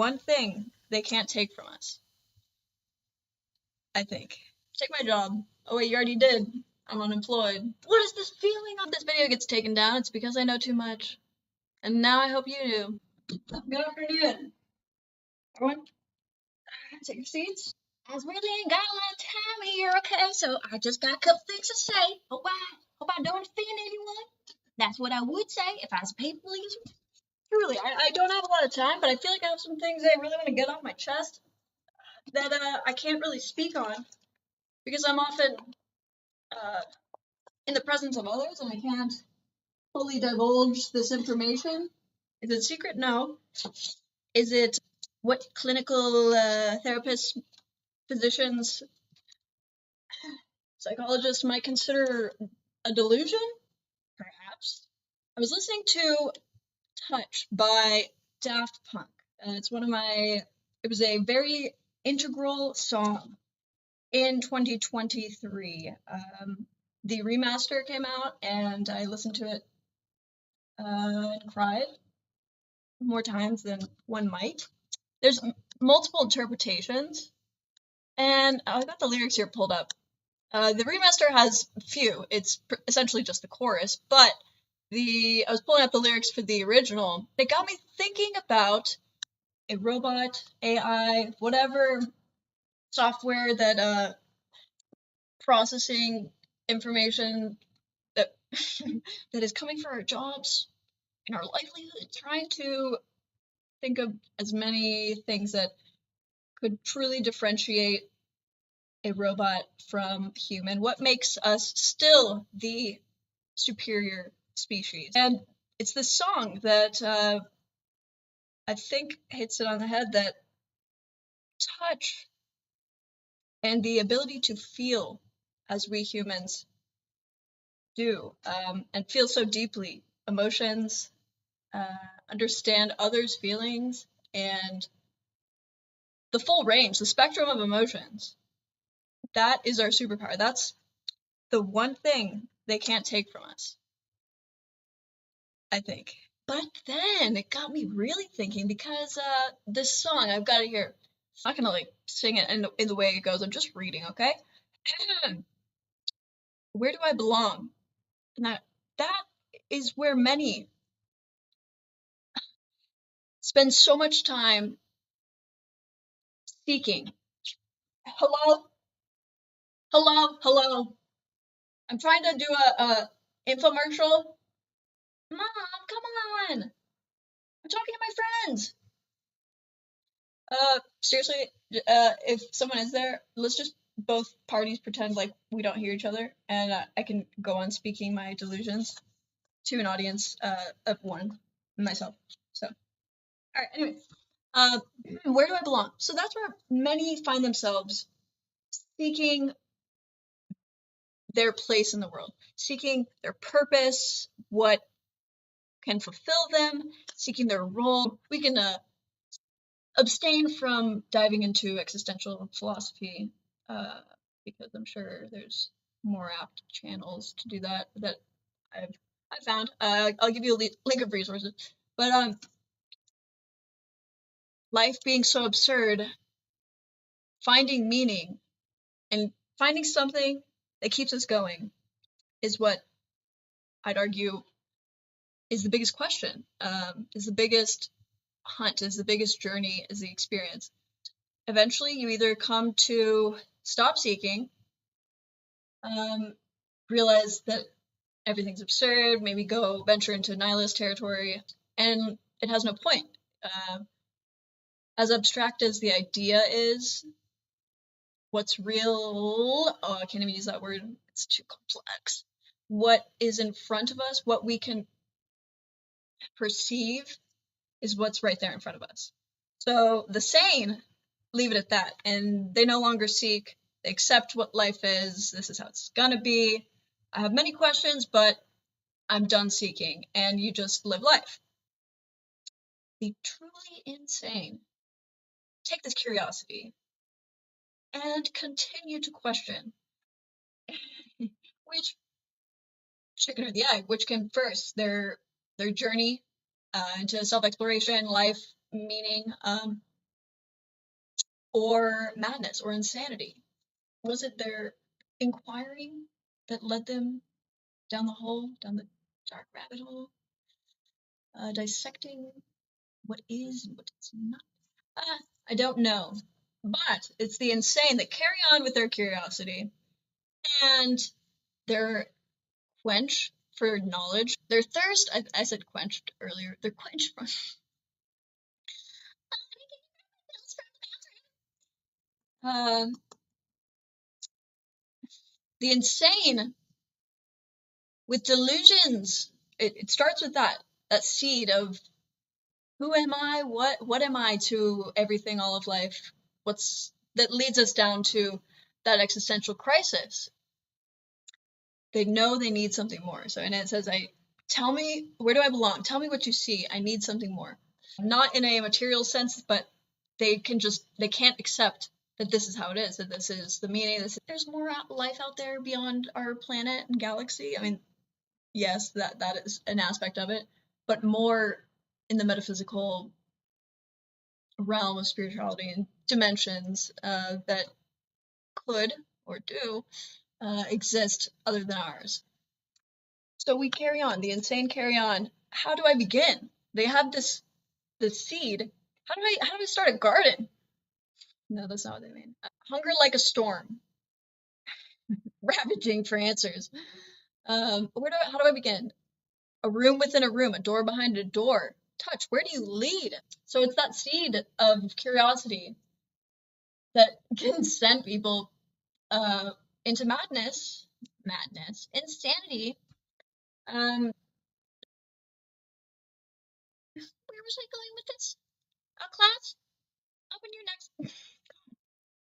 one thing they can't take from us, I think. Take my job. Oh wait, you already did. I'm unemployed. What is this feeling? If this video gets taken down, it's because I know too much. And now I hope you do. Good afternoon. Everyone, take your seats. I really ain't got a lot of time here, okay? So I just got a couple things to say. Hope I don't offend anyone. That's what I would say if I was a people pleaser. Truly, I don't have a lot of time, but I feel like I have some things I really want to get off my chest that I can't really speak on because I'm often in the presence of others and I can't fully divulge this information. Is it secret? No. Is it what clinical therapists, physicians, psychologists might consider a delusion? Perhaps. I was listening to Touch by Daft Punk. It was a very integral song in 2023. The remaster came out and I listened to it and cried more times than one might. There's multiple interpretations, and I got the lyrics here pulled up. The remaster has few. It's essentially just the chorus, but I was pulling up the lyrics for the original. It got me thinking about a robot, AI, whatever software that processing information that that is coming for our jobs and our livelihood, trying to think of as many things that could truly differentiate a robot from human. What makes us still the superior species? And it's this song that I think hits it on the head, that touch and the ability to feel as we humans do, and feel so deeply emotions, understand others' feelings, and the full range, the spectrum of emotions. That is our superpower. That's the one thing they can't take from us, I think. But then it got me really thinking because this song, I've got it here. I'm not gonna like sing it in the way it goes. I'm just reading, okay? Where do I belong? And that is where many spend so much time seeking. Hello, hello. I'm trying to do a infomercial. Mom, come on. I'm talking to my friends. Seriously, if someone is there, let's just both parties pretend like we don't hear each other, and I can go on speaking my delusions to an audience of one, myself. So, all right. Anyway, where do I belong? So that's where many find themselves seeking their place in the world, seeking their purpose, what can fulfill them, seeking their role. We can abstain from diving into existential philosophy because I'm sure there's more apt channels to do that I found. I'll give you a link of resources. But life being so absurd, finding meaning and finding something that keeps us going is what I'd argue is the biggest question, is the biggest hunt, is the biggest journey, is the experience. Eventually, you either come to stop seeking, realize that everything's absurd, maybe go venture into nihilist territory, and it has no point. As abstract as the idea is, what's real, oh, I can't even use that word, it's too complex. What is in front of us, what we can perceive, is what's right there in front of us. So the sane leave it at that, and they no longer seek, they accept what life is, this is how it's gonna be. I have many questions, but I'm done seeking, and you just live life. The truly insane take this curiosity and continue to question which chicken or the egg, which came first, their journey into self-exploration, life, meaning, or madness or insanity? Was it their inquiring that led them down the hole, down the dark rabbit hole, dissecting what is and what is not? I don't know. But it's the insane that carry on with their curiosity and their quench for knowledge. Their thirst, I said quenched earlier, their quench from um, the insane with delusions. It starts with that seed of who am I? What am I to everything, all of life? What's that leads us down to that existential crisis. They know they need something more. So and it says, tell me, where do I belong? Tell me what you see. I need something more. Not in a material sense, but they can't accept that this is how it is, that this is the meaning. There's more life out there beyond our planet and galaxy. I mean, yes, that is an aspect of it, but more in the metaphysical realm of spirituality and dimensions that could or do exist other than ours. So we carry on, the insane carry on. How do I begin? They have this seed. How do I start a garden? No, that's not what they mean. Hunger like a storm, ravaging for answers. How do I begin? A room within a room, a door behind a door. Touch, where do you lead? So it's that seed of curiosity that can send people into madness, insanity. Where was I going with this? Class, open your next.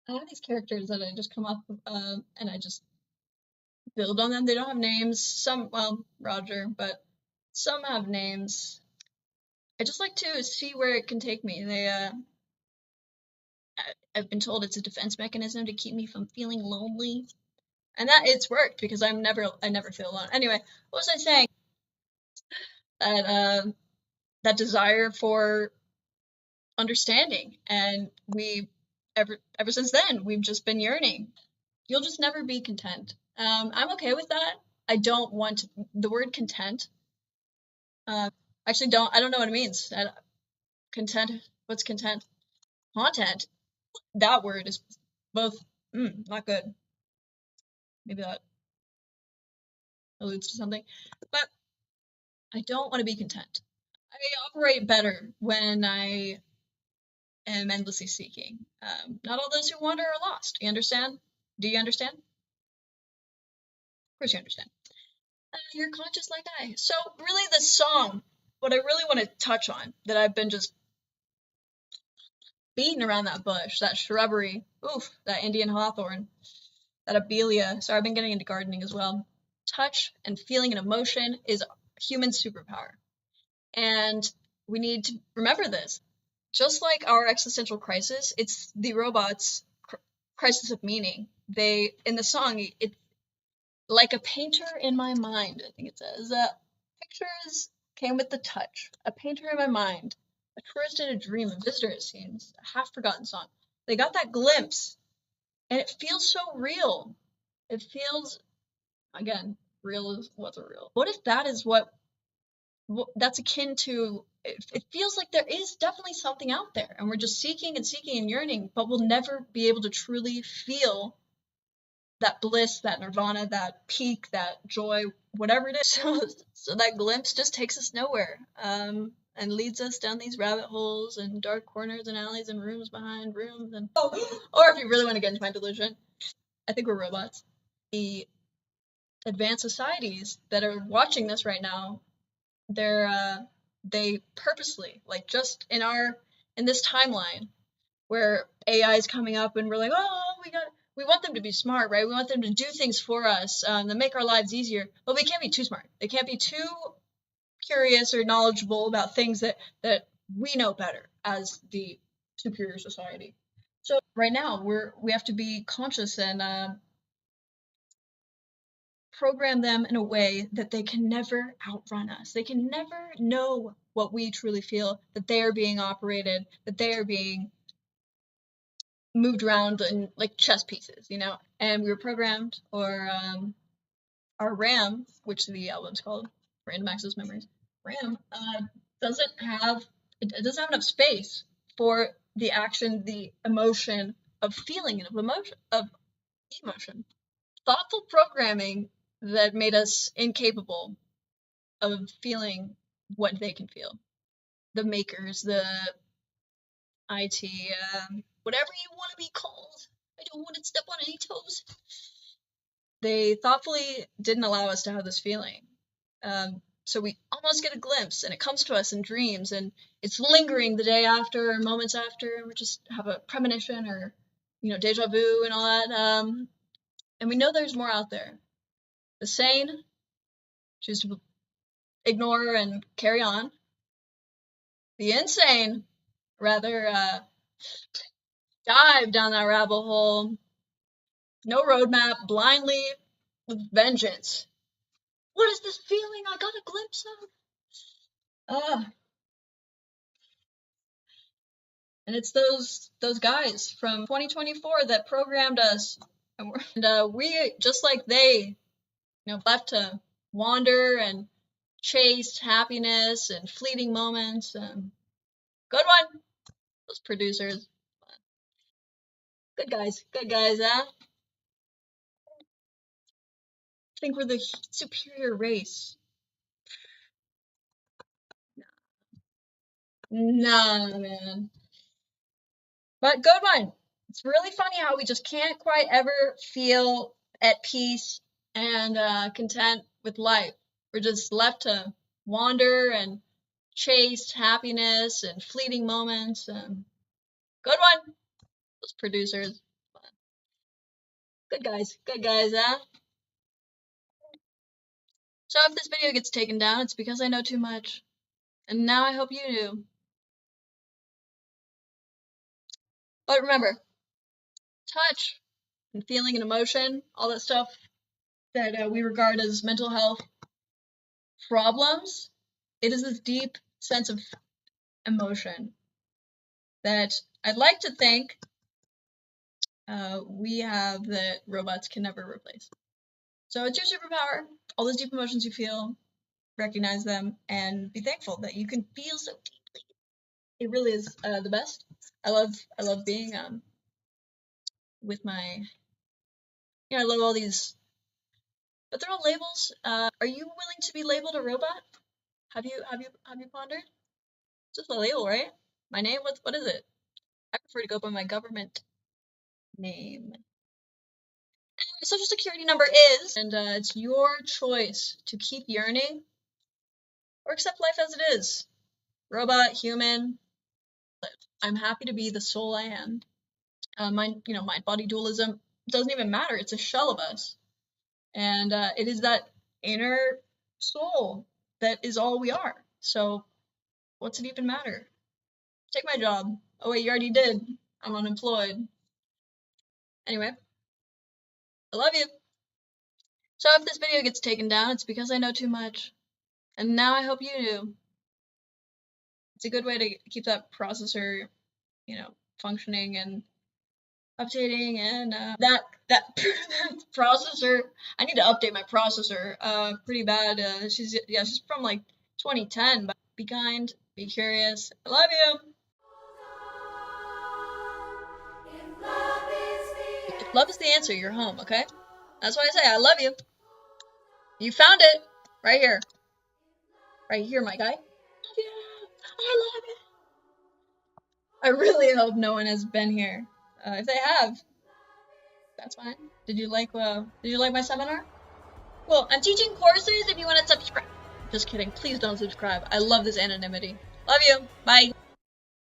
I have these characters that I just come up with, and I just build on them. They don't have names. Some, well, Roger, but some have names. I just like to see where it can take me. I've been told it's a defense mechanism to keep me from feeling lonely, and that it's worked because I never feel alone. Anyway, what was I saying? That desire for understanding, and ever since then we've just been yearning. You'll just never be content. I'm okay with that. I don't want the word content. Actually, I don't know what it means. Content. What's content? Content. That word is both not good. Maybe that alludes to something, but I don't want to be content. I operate better when I am endlessly seeking. Not all those who wander are lost. You understand? Do you understand? Of course you understand. You're conscious like I. So really this song, what I really want to touch on, that I've been just beating around that bush, that shrubbery, that Indian hawthorn, that abelia. Sorry, I've been getting into gardening as well. Touch and feeling and emotion is a human superpower. And we need to remember this. Just like our existential crisis, it's the robots' crisis of meaning. In the song, it's like a painter in my mind, I think it says. Pictures came with the touch. A painter in my mind. A tourist in a dream. A visitor, it seems. A half-forgotten song. They got that glimpse, and it feels so real. It feels, again, real is what's real. What if that is that's akin to, it feels like there is definitely something out there, and we're just seeking and seeking and yearning, but we'll never be able to truly feel that bliss, that nirvana, that peak, that joy, whatever it is. So that glimpse just takes us nowhere, and leads us down these rabbit holes and dark corners and alleys and rooms behind rooms. And or if you really want to get into my delusion, I think we're robots. The advanced societies that are watching this right now, they purposely, like, just in this timeline where AI is coming up and we're like, we want them to be smart, right? We want them to do things for us, that make our lives easier. But we can't be too smart. They can't be too curious or knowledgeable about things that we know better as the superior society. So right now we have to be conscious and program them in a way that they can never outrun us. They can never know what we truly feel, that they are being operated, that they are being moved around in like chess pieces, and we were programmed, or our RAM, which the album's called Random Access Memories, RAM doesn't have it doesn't have enough space for the action, the emotion of feeling and of emotion. Thoughtful programming that made us incapable of feeling what they can feel. The makers, the IT, whatever you want to be called. I don't want to step on any toes. They thoughtfully didn't allow us to have this feeling. So we almost get a glimpse, and it comes to us in dreams, and it's lingering the day after or moments after, and we just have a premonition or, deja vu and all that. And we know there's more out there. The sane choose to ignore and carry on. The insane rather dive down that rabbit hole. No roadmap, blindly with vengeance. What is this feeling I got a glimpse of? And it's those guys from 2024 that programmed us, and we, just like they, left to wander and chase happiness and fleeting moments. Good one, those producers. Good guys, I think we're the superior race. Nah, man. But good one. It's really funny how we just can't quite ever feel at peace and content with life. We're just left to wander and chase happiness and fleeting moments. Good one. Those producers. Good guys, So if this video gets taken down, it's because I know too much. And now I hope you do. But remember, touch and feeling and emotion, all that stuff that we regard as mental health problems, it is this deep sense of emotion that I'd like to think we have that robots can never replace. So it's your superpower. All those deep emotions you feel, recognize them, and be thankful that you can feel so deeply. It really is the best. I love being with my. I love all these, but they're all labels. Are you willing to be labeled a robot? Have you pondered? It's just a label, right? My name. What is it? I prefer to go by my government name. My social security number is, and it's your choice to keep yearning or accept life as it is. Robot, human. I'm happy to be the soul I am. Mind body dualism doesn't even matter. It's a shell of us, and it is that inner soul that is all we are. So, what's it even matter? Take my job. Oh wait, you already did. I'm unemployed. Anyway, I love you. So if this video gets taken down, it's because I know too much. And now I hope you do. It's a good way to keep that processor, functioning and updating, and that processor. I need to update my processor pretty bad. She's from like 2010, but be kind, be curious. I love you. If love is the answer, you're home, okay? That's why I say I love you. You found it right here. Right here, my guy. I love you. I really hope no one has been here. If they have, that's fine. Did you like my seminar? Well, I'm teaching courses if you want to subscribe. Just kidding. Please don't subscribe. I love this anonymity. Love you. Bye.